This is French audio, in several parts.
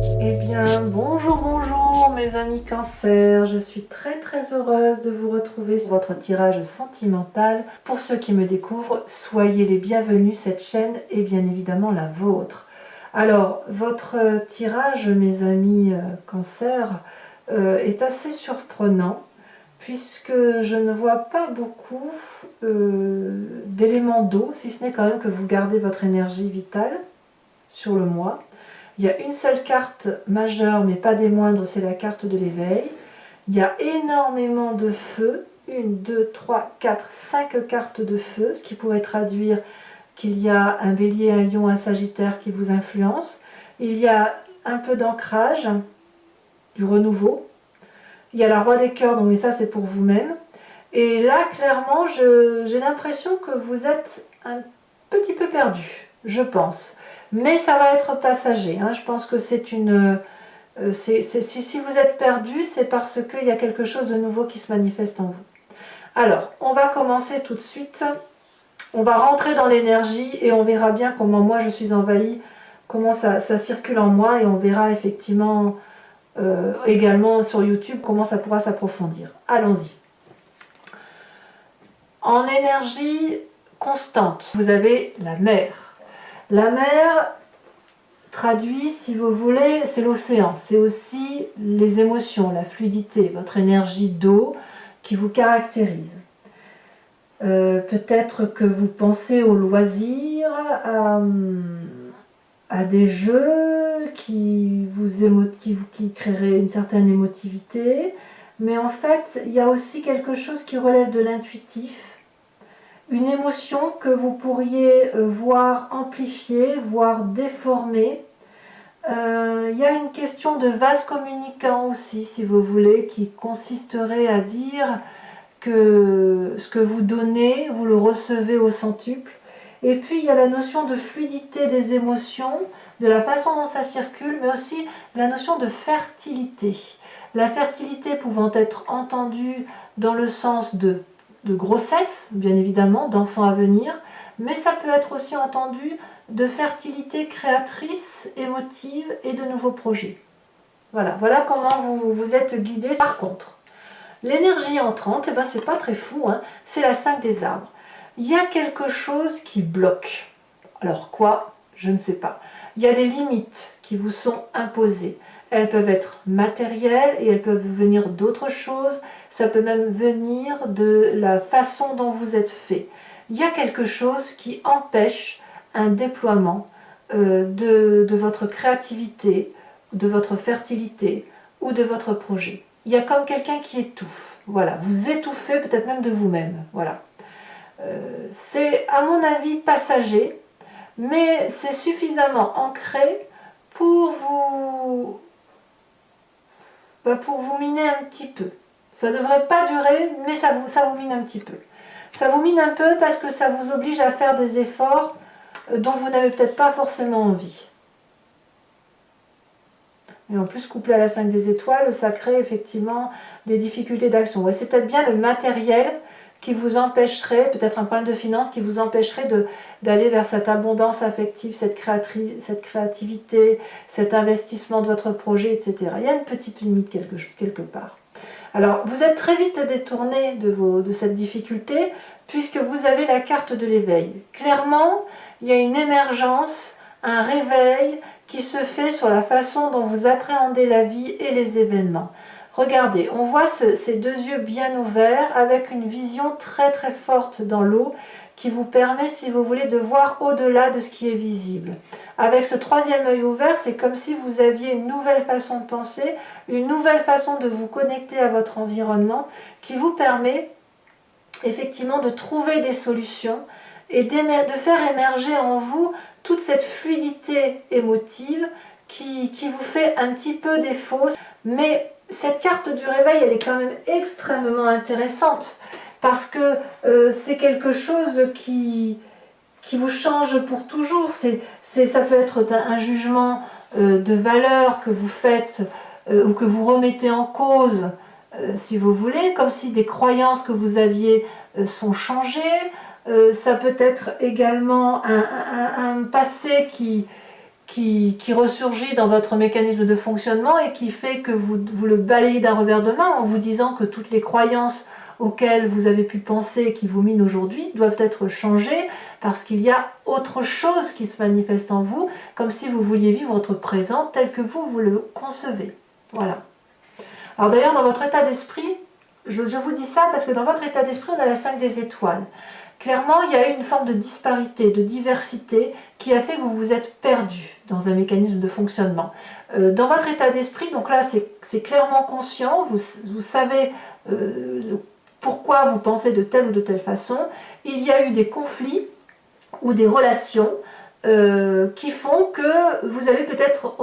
Eh bien, bonjour mes amis Cancer, je suis très heureuse de vous retrouver sur votre tirage sentimental. Pour ceux qui me découvrent, soyez les bienvenus, cette chaîne est bien évidemment la vôtre. Alors, votre tirage, mes amis Cancer, est assez surprenant puisque je ne vois pas beaucoup d'éléments d'eau, si ce n'est quand même que vous gardez votre énergie vitale sur le mois. Il y a une seule carte majeure, mais pas des moindres, c'est la carte de l'éveil. Il y a énormément de feu, 1, 2, 3, 4, 5 cartes de feu, ce qui pourrait traduire qu'il y a un bélier, un lion, un sagittaire qui vous influencent. Il y a un peu d'ancrage, du renouveau. Il y a la roi des cœurs, donc mais ça c'est pour vous-même. Et là, clairement, j'ai l'impression que vous êtes un petit peu perdu, je pense. Mais ça va être passager. Hein. Je pense que c'est une... si vous êtes perdu, c'est parce qu'il y a quelque chose de nouveau qui se manifeste en vous. Alors, on va commencer tout de suite. On va rentrer dans l'énergie et on verra bien comment moi je suis envahie, comment ça circule en moi et on verra effectivement également sur YouTube comment ça pourra s'approfondir. Allons-y. En énergie constante, vous avez la mer. La mer traduit, si vous voulez, c'est l'océan. C'est aussi les émotions, la fluidité, votre énergie d'eau qui vous caractérise. Peut-être que vous pensez aux loisirs, à des jeux qui créeraient une certaine émotivité. Mais en fait, il y a aussi quelque chose qui relève de l'intuitif. Une émotion que vous pourriez voir amplifiée, voire déformée. Il y a une question de vase communicant aussi, si vous voulez, qui consisterait à dire que ce que vous donnez, vous le recevez au centuple. Et puis il y a la notion de fluidité des émotions, de la façon dont ça circule, mais aussi la notion de fertilité. La fertilité pouvant être entendue dans le sens de grossesse, bien évidemment, d'enfants à venir, mais ça peut être aussi entendu de fertilité créatrice, émotive et de nouveaux projets. Voilà comment vous êtes guidé. Par contre, l'énergie entrante, eh ben, c'est pas très fou, hein, c'est la 5 des arbres. Il y a quelque chose qui bloque. Alors quoi? Je ne sais pas. Il y a des limites qui vous sont imposées. Elles peuvent être matérielles et elles peuvent venir d'autres choses. Ça peut même venir de la façon dont vous êtes fait. Il y a quelque chose qui empêche un déploiement de votre créativité, de votre fertilité ou de votre projet. Il y a comme quelqu'un qui étouffe. Voilà, vous étouffez peut-être même de vous-même. Voilà. C'est à mon avis passager, mais c'est suffisamment ancré pour vous miner un petit peu. Ça ne devrait pas durer, mais ça vous mine un petit peu. Ça vous mine un peu parce que ça vous oblige à faire des efforts dont vous n'avez peut-être pas forcément envie. Et en plus, couplé à la 5 des étoiles, ça crée effectivement des difficultés d'action. Ouais, c'est peut-être bien le matériel qui vous empêcherait, peut-être un problème de finance qui vous empêcherait d'aller vers cette abondance affective, cette créativité, cet investissement de votre projet, etc. Il y a une petite limite quelque part. Alors, vous êtes très vite détourné de cette difficulté puisque vous avez la carte de l'éveil. Clairement, il y a une émergence, un réveil qui se fait sur la façon dont vous appréhendez la vie et les événements. Regardez, on voit ces deux yeux bien ouverts avec une vision très forte dans l'eau qui vous permet, si vous voulez, de voir au-delà de ce qui est visible. Avec ce troisième œil ouvert, c'est comme si vous aviez une nouvelle façon de penser, une nouvelle façon de vous connecter à votre environnement qui vous permet effectivement de trouver des solutions et de faire émerger en vous toute cette fluidité émotive qui vous fait un petit peu défaut. Mais cette carte du réveil, elle est quand même extrêmement intéressante parce que c'est quelque chose qui vous change pour toujours. Ça peut être un jugement de valeur que vous faites ou que vous remettez en cause, si vous voulez, comme si des croyances que vous aviez sont changées. Ça peut être également un passé qui qui ressurgit dans votre mécanisme de fonctionnement et qui fait que vous le balayez d'un revers de main en vous disant que toutes les croyances auxquelles vous avez pu penser et qui vous minent aujourd'hui doivent être changées parce qu'il y a autre chose qui se manifeste en vous, comme si vous vouliez vivre votre présent tel que vous le concevez. Voilà. Alors d'ailleurs, dans votre état d'esprit, je vous dis ça parce que dans votre état d'esprit, on a la 5 des étoiles. Clairement, il y a eu une forme de disparité, de diversité qui a fait que vous vous êtes perdu dans un mécanisme de fonctionnement. Dans votre état d'esprit, donc là c'est clairement conscient, vous savez pourquoi vous pensez de telle ou de telle façon. Il y a eu des conflits ou des relations qui font que vous avez peut-être...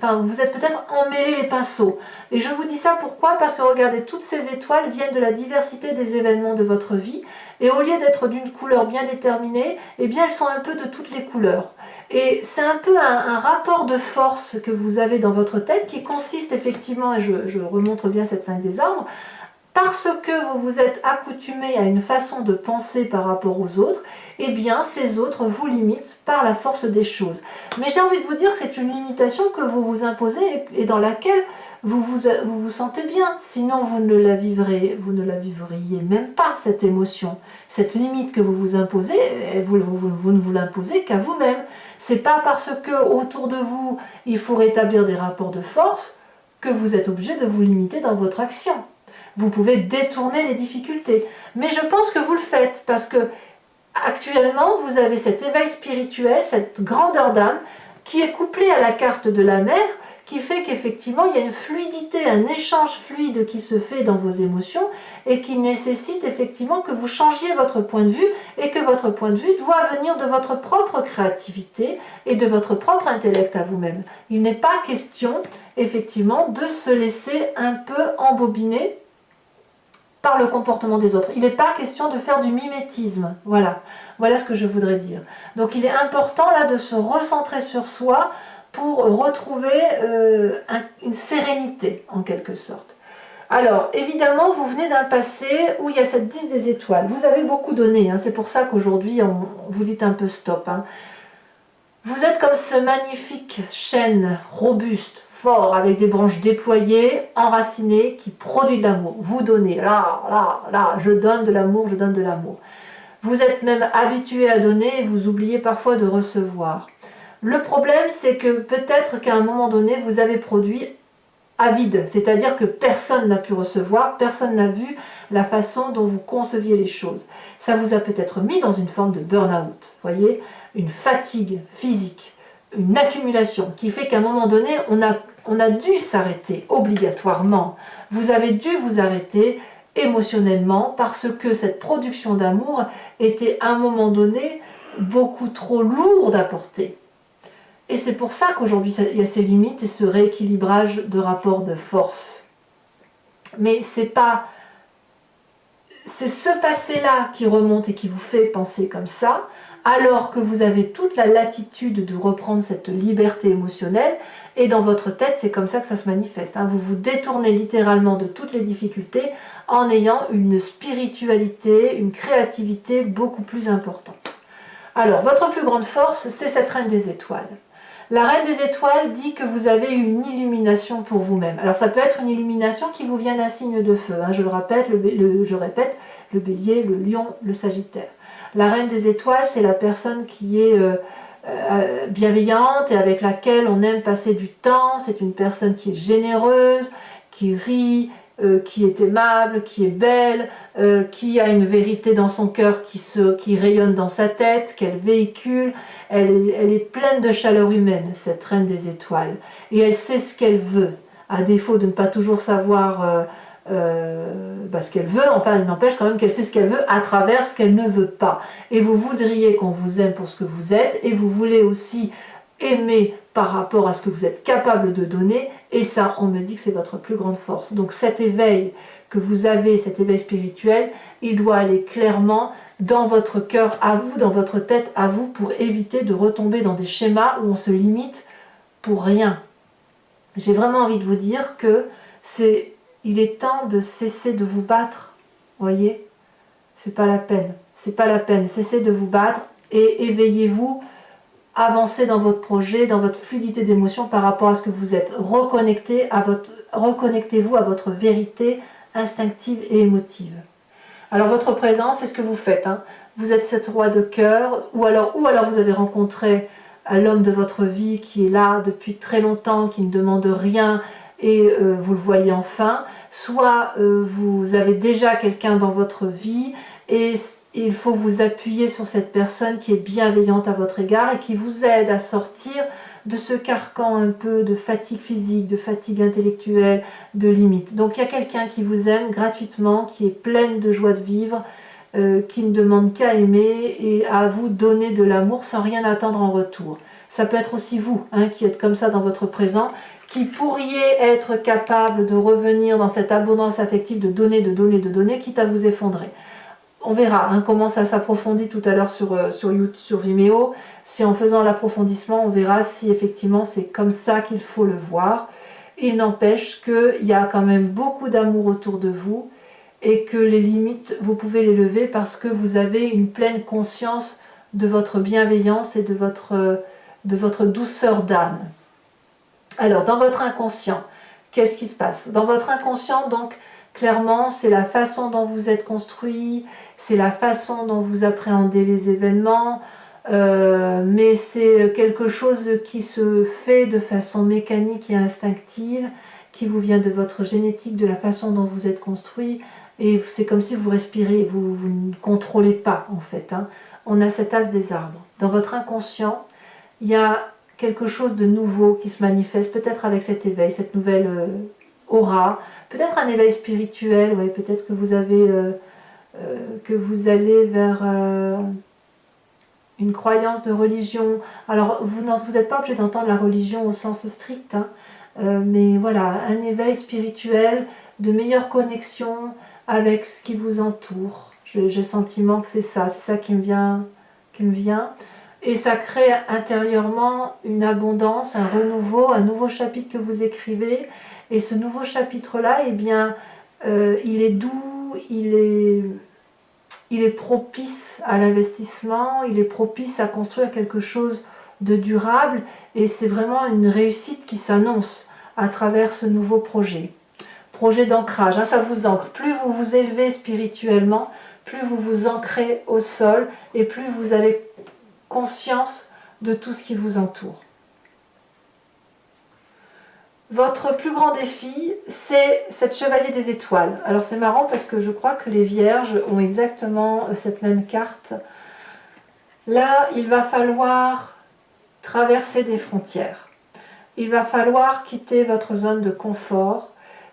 vous êtes peut-être emmêlé les pinceaux. Et je vous dis ça pourquoi? Parce que regardez, toutes ces étoiles viennent de la diversité des événements de votre vie. Et au lieu d'être d'une couleur bien déterminée, eh bien elles sont un peu de toutes les couleurs. Et c'est un peu un rapport de force que vous avez dans votre tête qui consiste effectivement, et je remontre bien cette 5 des arbres, parce que vous vous êtes accoutumé à une façon de penser par rapport aux autres, eh bien ces autres vous limitent par la force des choses. Mais j'ai envie de vous dire que c'est une limitation que vous vous imposez et dans laquelle vous vous sentez bien. Sinon vous ne la vivriez même pas, cette émotion. Cette limite que vous vous imposez, vous ne vous l'imposez qu'à vous-même. C'est pas parce que autour de vous il faut rétablir des rapports de force que vous êtes obligé de vous limiter dans votre action. Vous pouvez détourner les difficultés. Mais je pense que vous le faites parce que actuellement, vous avez cet éveil spirituel, cette grandeur d'âme qui est couplée à la carte de la mer, qui fait qu'effectivement, il y a une fluidité, un échange fluide qui se fait dans vos émotions et qui nécessite effectivement que vous changiez votre point de vue et que votre point de vue doit venir de votre propre créativité et de votre propre intellect à vous-même. Il n'est pas question, effectivement, de se laisser un peu embobiner par le comportement des autres. Il n'est pas question de faire du mimétisme. Voilà ce que je voudrais dire. Donc il est important là de se recentrer sur soi pour retrouver une sérénité en quelque sorte. Alors évidemment vous venez d'un passé où il y a cette 10 des étoiles. Vous avez beaucoup donné, hein, c'est pour ça qu'aujourd'hui vous dites un peu stop. Hein. Vous êtes comme ce magnifique chêne robuste, fort, avec des branches déployées, enracinées, qui produit de l'amour. Vous donnez, là, je donne de l'amour, je donne de l'amour. Vous êtes même habitué à donner et vous oubliez parfois de recevoir. Le problème, c'est que peut-être qu'à un moment donné, vous avez produit à vide, c'est-à-dire que personne n'a pu recevoir, personne n'a vu la façon dont vous conceviez les choses. Ça vous a peut-être mis dans une forme de burn-out, voyez, une fatigue physique, une accumulation qui fait qu'à un moment donné, on a dû s'arrêter obligatoirement. Vous avez dû vous arrêter émotionnellement parce que cette production d'amour était à un moment donné beaucoup trop lourde à porter. Et c'est pour ça qu'aujourd'hui il y a ces limites et ce rééquilibrage de rapports de force. Mais c'est ce passé-là qui remonte et qui vous fait penser comme ça, alors que vous avez toute la latitude de reprendre cette liberté émotionnelle, et dans votre tête, c'est comme ça que ça se manifeste. Hein. Vous vous détournez littéralement de toutes les difficultés en ayant une spiritualité, une créativité beaucoup plus importante. Alors, votre plus grande force, c'est cette reine des étoiles. La reine des étoiles dit que vous avez une illumination pour vous-même. Alors ça peut être une illumination qui vous vient d'un signe de feu. Hein. Je répète, le bélier, le lion, le sagittaire. La reine des étoiles, c'est la personne qui est bienveillante et avec laquelle on aime passer du temps. C'est une personne qui est généreuse, qui rit, qui est aimable, qui est belle, qui a une vérité dans son cœur qui rayonne dans sa tête, qu'elle véhicule. Elle est pleine de chaleur humaine, cette reine des étoiles. Et elle sait ce qu'elle veut, à défaut de ne pas toujours savoir ce qu'elle veut. Enfin, elle n'empêche quand même qu'elle sait ce qu'elle veut à travers ce qu'elle ne veut pas. Et vous voudriez qu'on vous aime pour ce que vous êtes, et vous voulez aussi aimer par rapport à ce que vous êtes capable de donner, et ça, on me dit que c'est votre plus grande force. Donc cet éveil que vous avez, cet éveil spirituel, il doit aller clairement dans votre cœur à vous, dans votre tête à vous, pour éviter de retomber dans des schémas où on se limite pour rien. J'ai vraiment envie de vous dire que il est temps de cesser de vous battre, voyez, c'est pas la peine, cessez de vous battre et éveillez-vous avancer dans votre projet, dans votre fluidité d'émotion par rapport à ce que vous êtes. Reconnectez-vous à votre vérité instinctive et émotive. Alors votre présence, c'est ce que vous faites. Hein. Vous êtes cette roi de cœur, ou alors vous avez rencontré l'homme de votre vie qui est là depuis très longtemps, qui ne demande rien et vous le voyez enfin. Soit vous avez déjà quelqu'un dans votre vie et il faut vous appuyer sur cette personne qui est bienveillante à votre égard et qui vous aide à sortir de ce carcan un peu de fatigue physique, de fatigue intellectuelle, de limite. Donc il y a quelqu'un qui vous aime gratuitement, qui est pleine de joie de vivre, qui ne demande qu'à aimer et à vous donner de l'amour sans rien attendre en retour. Ça peut être aussi vous, hein, qui êtes comme ça dans votre présent, qui pourriez être capable de revenir dans cette abondance affective, de donner, quitte à vous effondrer. On verra hein, comment ça s'approfondit tout à l'heure sur Vimeo. Si en faisant l'approfondissement, on verra si effectivement c'est comme ça qu'il faut le voir. Il n'empêche qu'il y a quand même beaucoup d'amour autour de vous et que les limites, vous pouvez les lever parce que vous avez une pleine conscience de votre bienveillance et de votre douceur d'âme. Alors, dans votre inconscient, qu'est-ce qui se passe? Dans votre inconscient, donc, clairement, c'est la façon dont vous êtes construit, c'est la façon dont vous appréhendez les événements, mais c'est quelque chose qui se fait de façon mécanique et instinctive, qui vous vient de votre génétique, de la façon dont vous êtes construit, et c'est comme si vous respirez, vous ne contrôlez pas en fait. Hein. On a cet as des arbres. Dans votre inconscient, il y a quelque chose de nouveau qui se manifeste, peut-être avec cet éveil, cette nouvelle aura, peut-être un éveil spirituel, ouais, peut-être que vous allez vers une croyance de religion. Alors, vous n'êtes pas obligé d'entendre la religion au sens strict, hein, mais voilà, un éveil spirituel, de meilleure connexion avec ce qui vous entoure. J'ai le sentiment que c'est ça qui me vient. Et ça crée intérieurement une abondance, un renouveau, un nouveau chapitre que vous écrivez. Et ce nouveau chapitre-là, eh bien, il est doux, il est propice à l'investissement, il est propice à construire quelque chose de durable. Et c'est vraiment une réussite qui s'annonce à travers ce nouveau projet. Projet d'ancrage, hein, ça vous ancre. Plus vous vous élevez spirituellement, plus vous vous ancrez au sol et plus vous avez conscience de tout ce qui vous entoure. Votre plus grand défi, c'est cette chevalier des étoiles. Alors c'est marrant parce que je crois que les vierges ont exactement cette même carte. Là, il va falloir traverser des frontières. Il va falloir quitter votre zone de confort.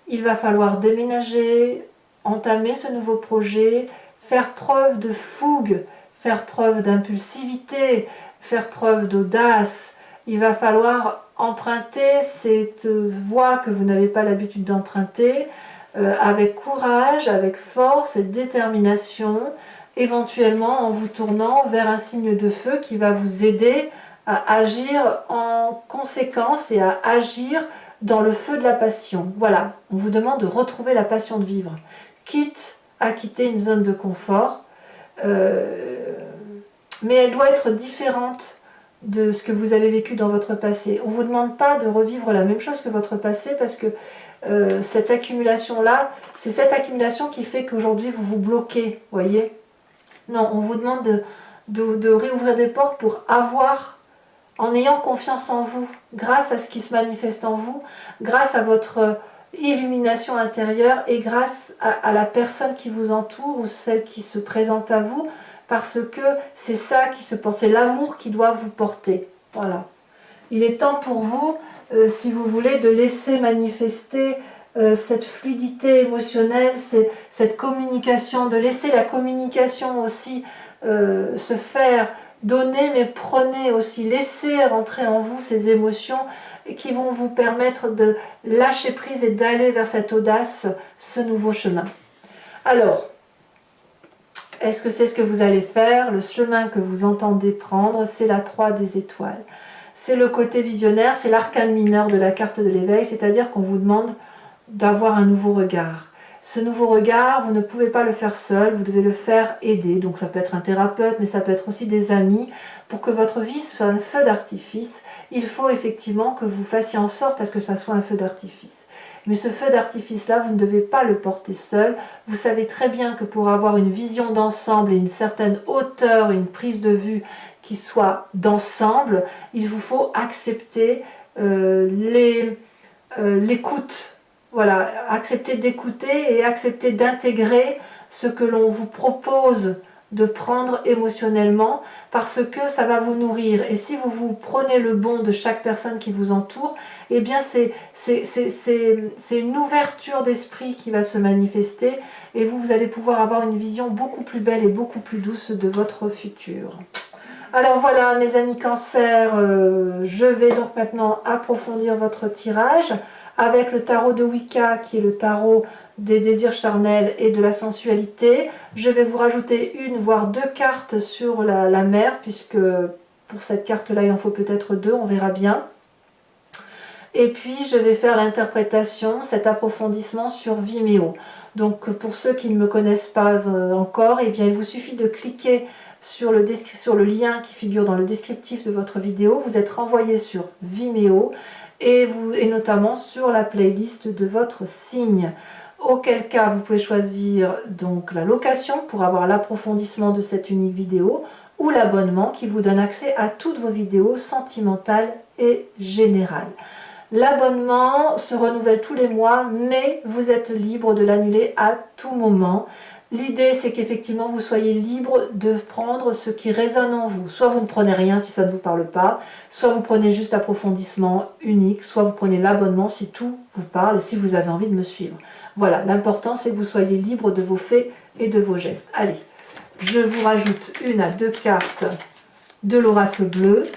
Il va falloir déménager, entamer ce nouveau projet, faire preuve de fougue, faire preuve d'impulsivité, faire preuve d'audace. Il va falloir emprunter cette voie que vous n'avez pas l'habitude d'emprunter avec courage, avec force et détermination, éventuellement en vous tournant vers un signe de feu qui va vous aider à agir en conséquence et à agir dans le feu de la passion. Voilà, on vous demande de retrouver la passion de vivre, quitte à quitter une zone de confort, mais elle doit être différente de ce que vous avez vécu dans votre passé. On ne vous demande pas de revivre la même chose que votre passé parce que cette accumulation-là, c'est cette accumulation qui fait qu'aujourd'hui vous vous bloquez, voyez. Non, on vous demande de réouvrir des portes pour avoir, en ayant confiance en vous, grâce à ce qui se manifeste en vous, grâce à votre illumination intérieure et grâce à la personne qui vous entoure ou celle qui se présente à vous, parce que c'est ça qui se porte, c'est l'amour qui doit vous porter. Voilà. Il est temps pour vous, si vous voulez, de laisser manifester cette fluidité émotionnelle, cette communication, de laisser la communication aussi se faire, donner, mais prenez aussi, laissez rentrer en vous ces émotions qui vont vous permettre de lâcher prise et d'aller vers cette audace, ce nouveau chemin. Alors, est-ce que c'est ce que vous allez faire? Le chemin que vous entendez prendre, c'est la 3 des étoiles. C'est le côté visionnaire, c'est l'arcane mineur de la carte de l'éveil, c'est-à-dire qu'on vous demande d'avoir un nouveau regard. Ce nouveau regard, vous ne pouvez pas le faire seul, vous devez le faire aider. Donc ça peut être un thérapeute, mais ça peut être aussi des amis. Pour que votre vie soit un feu d'artifice, il faut effectivement que vous fassiez en sorte à ce que ça soit un feu d'artifice. Mais ce feu d'artifice-là, vous ne devez pas le porter seul. Vous savez très bien que pour avoir une vision d'ensemble et une certaine hauteur, une prise de vue qui soit d'ensemble, il vous faut accepter l'écoute. Voilà, accepter d'écouter et accepter d'intégrer ce que l'on vous propose de prendre émotionnellement, parce que ça va vous nourrir. Et si vous prenez le bon de chaque personne qui vous entoure, eh bien c'est une ouverture d'esprit qui va se manifester, et vous allez pouvoir avoir une vision beaucoup plus belle et beaucoup plus douce de votre futur. Alors voilà mes amis Cancer, je vais donc maintenant approfondir votre tirage avec le tarot de Wicca qui est le tarot des désirs charnels et de la sensualité. Je vais vous rajouter une voire deux cartes sur la mer, puisque pour cette carte là il en faut peut-être deux, on verra bien. Et puis je vais faire l'interprétation, cet approfondissement sur Vimeo. Donc pour ceux qui ne me connaissent pas encore, eh bien il vous suffit de cliquer sur le lien qui figure dans le descriptif de votre vidéo. Vous êtes renvoyé sur Vimeo et notamment sur la playlist de votre signe. Auquel cas vous pouvez choisir donc la location pour avoir l'approfondissement de cette unique vidéo, ou l'abonnement qui vous donne accès à toutes vos vidéos sentimentales et générales. L'abonnement se renouvelle tous les mois, mais vous êtes libre de l'annuler à tout moment. L'idée, c'est qu'effectivement, vous soyez libre de prendre ce qui résonne en vous. Soit vous ne prenez rien si ça ne vous parle pas, soit vous prenez juste l'approfondissement unique, soit vous prenez l'abonnement si tout vous parle et si vous avez envie de me suivre. Voilà, l'important, c'est que vous soyez libre de vos faits et de vos gestes. Allez, je vous rajoute une à deux cartes de l'oracle bleu.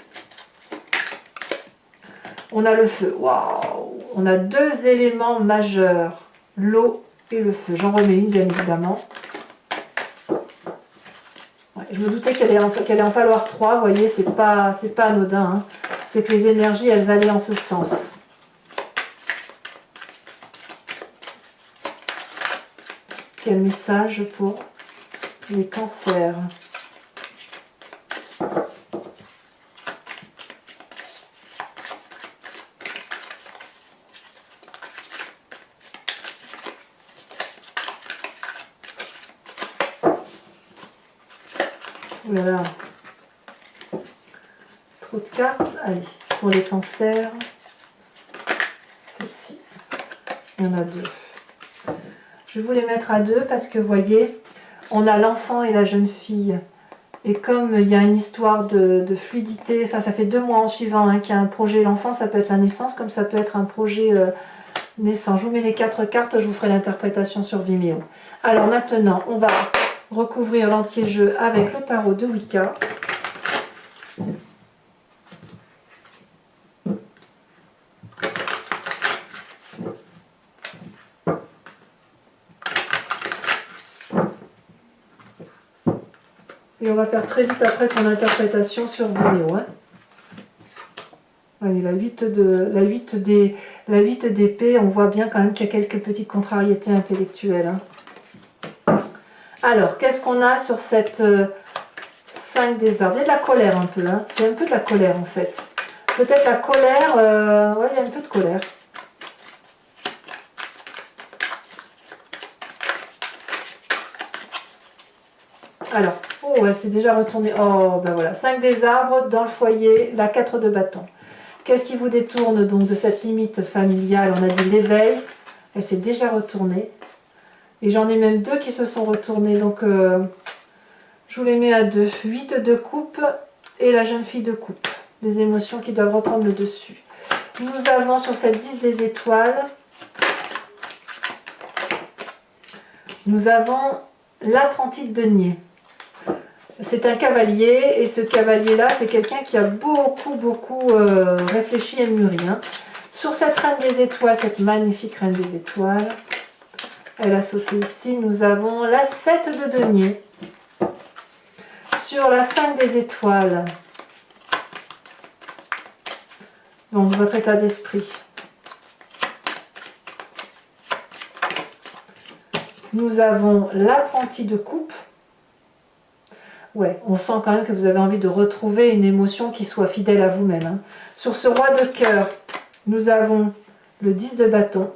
On a le feu. Waouh! On a deux éléments majeurs, l'eau et le feu. J'en remets une, bien évidemment. Ouais, je me doutais qu'elle allait en falloir trois. Vous voyez, c'est pas anodin. Hein. C'est que les énergies, elles allaient en ce sens. Quel message pour les cancers? Voilà. Trop de cartes. Allez, pour les cancers, celle-ci. Il y en a deux. Je vais vous les mettre à deux parce que, vous voyez, on a l'enfant et la jeune fille. Et comme il y a une histoire de fluidité, enfin ça fait 2 mois en suivant hein, qu'il y a un projet. L'enfant, ça peut être la naissance, comme ça peut être un projet naissant. Je vous mets les 4 cartes, je vous ferai l'interprétation sur Vimeo. Alors maintenant, on va recouvrir l'anti-jeu avec le tarot de Wicca. Et on va faire très vite après son interprétation sur Vimeo. Hein. Allez, la 8 d'épée, on voit bien quand même qu'il y a quelques petites contrariétés intellectuelles. Hein. Alors, qu'est-ce qu'on a sur cette 5 des arbres? Il y a de la colère un peu là. C'est un peu de la colère en fait. Peut-être la colère, ouais, il y a un peu de colère. Alors, oh, elle s'est déjà retournée. Oh, ben voilà. 5 des arbres dans le foyer, la 4 de bâton. Qu'est-ce qui vous détourne donc de cette limite familiale? On a dit l'éveil. Elle s'est déjà retournée. Et j'en ai même 2 qui se sont retournés. Donc, je vous les mets à 2. 8 de coupe et la jeune fille de coupe. Des émotions qui doivent reprendre le dessus. Nous avons sur cette 10 des étoiles, nous avons l'apprenti de denier. C'est un cavalier et ce cavalier-là, c'est quelqu'un qui a beaucoup réfléchi et mûri. Hein. Sur cette reine des étoiles, cette magnifique reine des étoiles, elle a sauté ici. Nous avons la 7 de denier. Sur la 5 des étoiles, donc votre état d'esprit. Nous avons l'apprenti de coupe. Ouais, on sent quand même que vous avez envie de retrouver une émotion qui soit fidèle à vous-même. Hein. Sur ce roi de cœur, nous avons le 10 de bâton.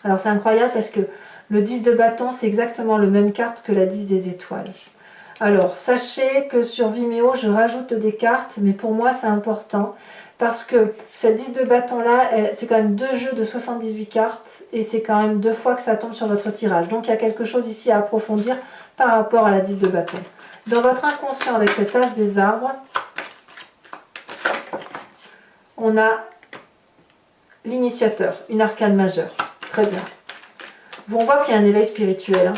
Alors c'est incroyable parce que le 10 de bâton, c'est exactement le même carte que la 10 des étoiles. Alors, sachez que sur Vimeo, je rajoute des cartes, mais pour moi, c'est important parce que cette 10 de bâton-là, c'est quand même 2 jeux de 78 cartes et c'est quand même 2 fois que ça tombe sur votre tirage. Donc, il y a quelque chose ici à approfondir par rapport à la 10 de bâton. Dans votre inconscient, avec cet as des arbres, on a l'initiateur, une arcane majeure. Très bien. On voit qu'il y a un éveil spirituel. Hein.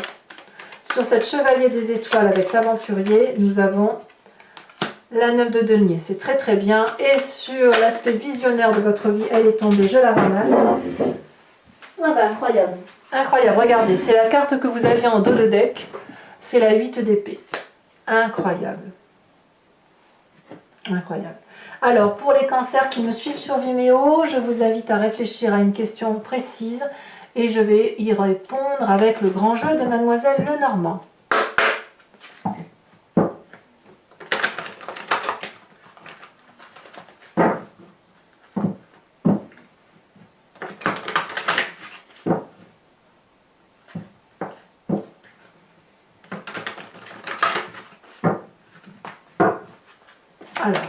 Sur cette chevalier des étoiles avec l'aventurier, nous avons la 9 de denier. C'est très très bien. Et sur l'aspect visionnaire de votre vie, elle est tombée, je la ramasse. Ah bah, incroyable. Incroyable, regardez, c'est la carte que vous aviez en dos de deck. C'est la 8 d'épée. Incroyable. Incroyable. Alors, pour les cancers qui me suivent sur Vimeo, je vous invite à réfléchir à une question précise et je vais y répondre avec le grand jeu de Mademoiselle Lenormand. Alors,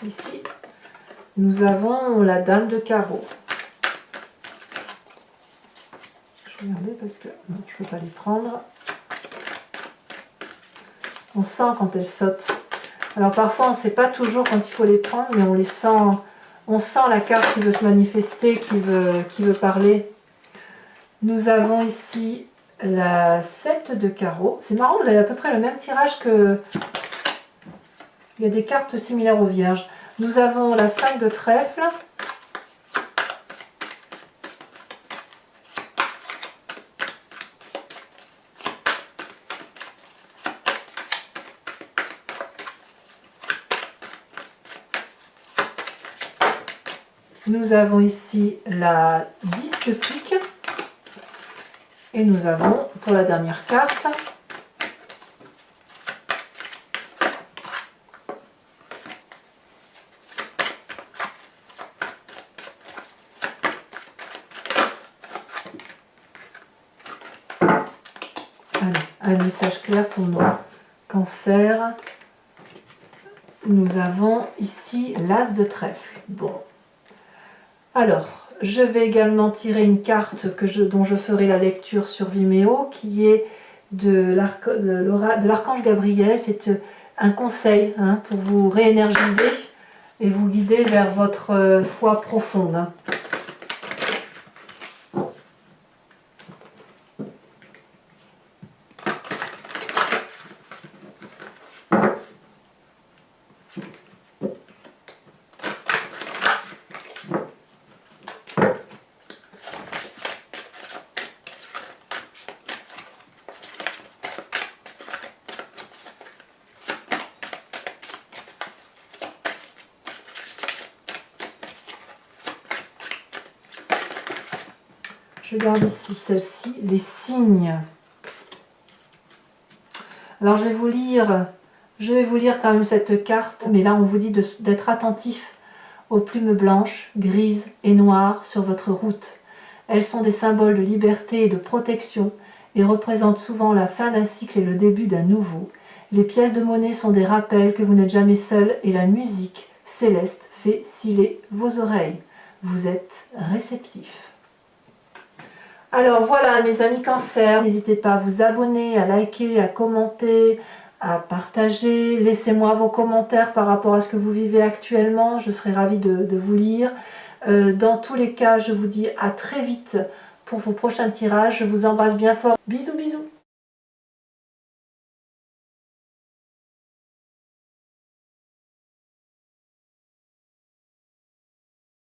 ici, nous avons la dame de carreau. Je vais regarder parce que non, je ne peux pas les prendre. On sent quand elles sautent. Alors parfois, on ne sait pas toujours quand il faut les prendre, mais on les sent. On sent la carte qui veut se manifester, qui veut parler. Nous avons ici la 7 de carreau. C'est marrant, vous avez à peu près le même tirage que... Il y a des cartes similaires aux vierges. Nous avons la 5 de trèfle. Nous avons ici la 10 de pique. Et nous avons, pour la dernière carte, un message clair pour nos cancers. Nous avons ici l'as de trèfle. Bon. Alors, je vais également tirer une carte dont je ferai la lecture sur Vimeo, qui est de l'archange Gabriel. C'est un conseil hein, pour vous réénergiser et vous guider vers votre foi profonde. Hein. Je garde ici celle-ci, les signes. Alors je vais vous lire quand même cette carte, mais là on vous dit d'être attentif aux plumes blanches, grises et noires sur votre route. Elles sont des symboles de liberté et de protection et représentent souvent la fin d'un cycle et le début d'un nouveau. Les pièces de monnaie sont des rappels que vous n'êtes jamais seul et la musique céleste fait sciller vos oreilles. Vous êtes réceptifs. Alors voilà mes amis cancers, n'hésitez pas à vous abonner, à liker, à commenter, à partager. Laissez-moi vos commentaires par rapport à ce que vous vivez actuellement, je serai ravie de vous lire. Dans tous les cas, je vous dis à très vite pour vos prochains tirages. Je vous embrasse bien fort. Bisous bisous.